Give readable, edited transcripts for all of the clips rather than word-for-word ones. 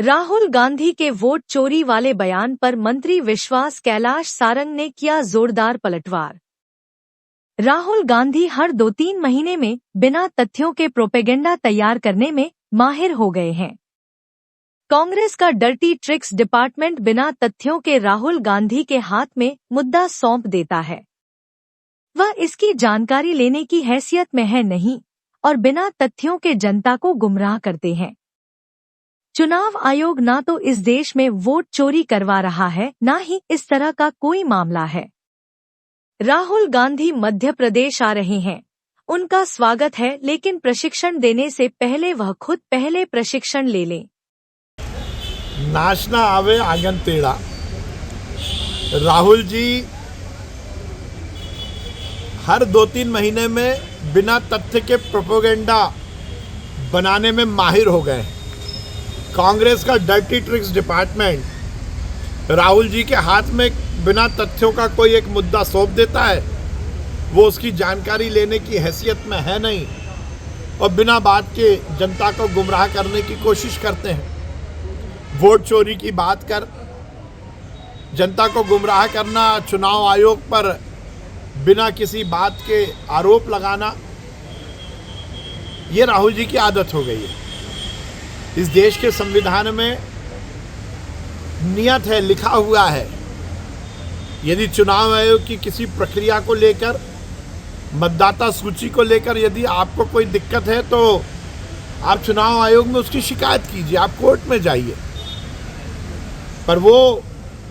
राहुल गांधी के वोट चोरी वाले बयान पर मंत्री विश्वास कैलाश सारंग ने किया जोरदार पलटवार। राहुल गांधी हर 2-3 महीने में बिना तथ्यों के प्रोपेगेंडा तैयार करने में माहिर हो गए हैं। कांग्रेस का डर्टी ट्रिक्स डिपार्टमेंट बिना तथ्यों के राहुल गांधी के हाथ में मुद्दा सौंप देता है। वह इसकी जानकारी लेने की हैसियत में है नहीं और बिना तथ्यों के जनता को गुमराह करते हैं। चुनाव आयोग ना तो इस देश में वोट चोरी करवा रहा है, ना ही इस तरह का कोई मामला है। राहुल गांधी मध्य प्रदेश आ रहे हैं, उनका स्वागत है, लेकिन प्रशिक्षण देने से पहले वह खुद पहले प्रशिक्षण ले लें। नाचना आवे आंगन टेढ़ा। राहुल जी हर 2-3 महीने में बिना तथ्य के प्रोपेगेंडा बनाने में माहिर हो गए। कांग्रेस का dirty tricks department Rahul ji के हाथ में बिना तथ्यों का कोई एक मुद्दा सौंप देता है। वो उसकी जानकारी लेने की हैसियत में है नहीं और बिना बात के जनता को गुमराह करने की कोशिश करते हैं। वोट चोरी की बात कर जनता को गुमराह करना, चुनाव आयोग पर बिना किसी बात के आरोप लगाना, ये राहुल जी की आदत हो गई है। इस देश के संविधान में नियत है, लिखा हुआ है, यदि चुनाव आयोग की किसी प्रक्रिया को लेकर, मतदाता सूची को लेकर यदि आपको कोई दिक्कत है तो आप चुनाव आयोग में उसकी शिकायत कीजिए, आप कोर्ट में जाइए। पर वो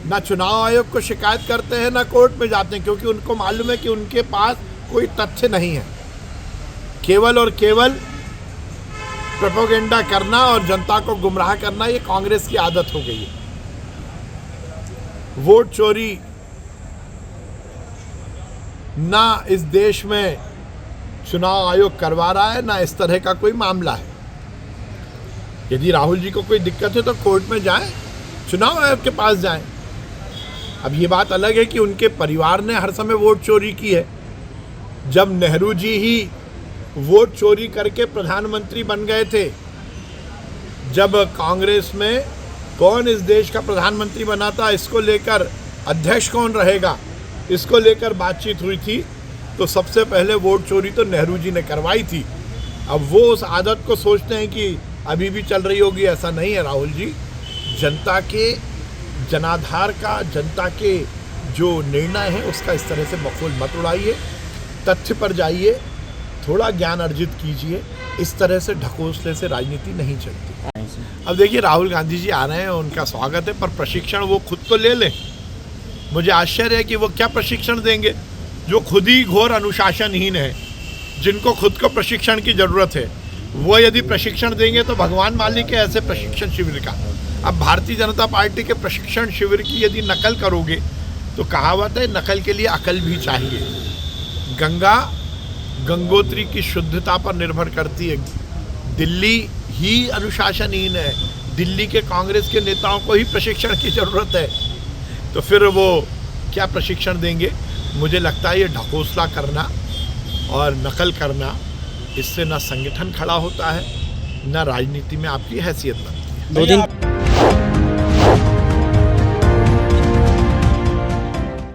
ना चुनाव आयोग को शिकायत करते हैं ना कोर्ट में जाते हैं, क्योंकि उनको मालूम है कि उनके पास कोई तथ्य नहीं है। केवल और केवल प्रोपेगेंडा करना और जनता को गुमराह करना, ये कांग्रेस की आदत हो गई है। वोट चोरी ना इस देश में चुनाव आयोग करवा रहा है, ना इस तरह का कोई मामला है। यदि राहुल जी को कोई दिक्कत है तो कोर्ट में जाएं, चुनाव आयोग के पास जाएं। अब ये बात अलग है कि उनके परिवार ने हर समय वोट चोरी की है। जब नेहरू जी ही वोट चोरी करके प्रधानमंत्री बन गए थे, जब कांग्रेस में कौन इस देश का प्रधानमंत्री बना था, इसको लेकर अध्यक्ष कौन रहेगा, इसको लेकर बातचीत हुई थी, तो सबसे पहले वोट चोरी तो नेहरू जी ने करवाई थी। अब वो उस आदत को सोचते हैं कि अभी भी चल रही होगी, ऐसा नहीं है। राहुल जी जनता के जनाधार का, जनता के जो निर्णय है उसका इस तरह से मखौल मत उड़ाइए, तथ्य पर जाइए, थोड़ा ज्ञान अर्जित कीजिए। इस तरह से ढकोसले से राजनीति नहीं चलती। अब देखिए, राहुल गांधी जी आ रहे हैं, उनका स्वागत है, पर प्रशिक्षण वो खुद तो ले लें। मुझे आश्चर्य है कि वो क्या प्रशिक्षण देंगे, जो खुद ही घोर अनुशासनहीन है, जिनको खुद को प्रशिक्षण की ज़रूरत है। वो यदि प्रशिक्षण देंगे तो भगवान मालिक है ऐसे प्रशिक्षण शिविर का। अब भारतीय जनता पार्टी के प्रशिक्षण शिविर की यदि नकल करोगे तो कहावत है, नकल के लिए अकल भी चाहिए। गंगा गंगोत्री की शुद्धता पर निर्भर करती है। दिल्ली ही अनुशासनहीन है, दिल्ली के कांग्रेस के नेताओं को ही प्रशिक्षण की ज़रूरत है, तो फिर वो क्या प्रशिक्षण देंगे। मुझे लगता है ये ढकोसला करना और नकल करना, इससे ना संगठन खड़ा होता है, ना राजनीति में आपकी हैसियत बनती है।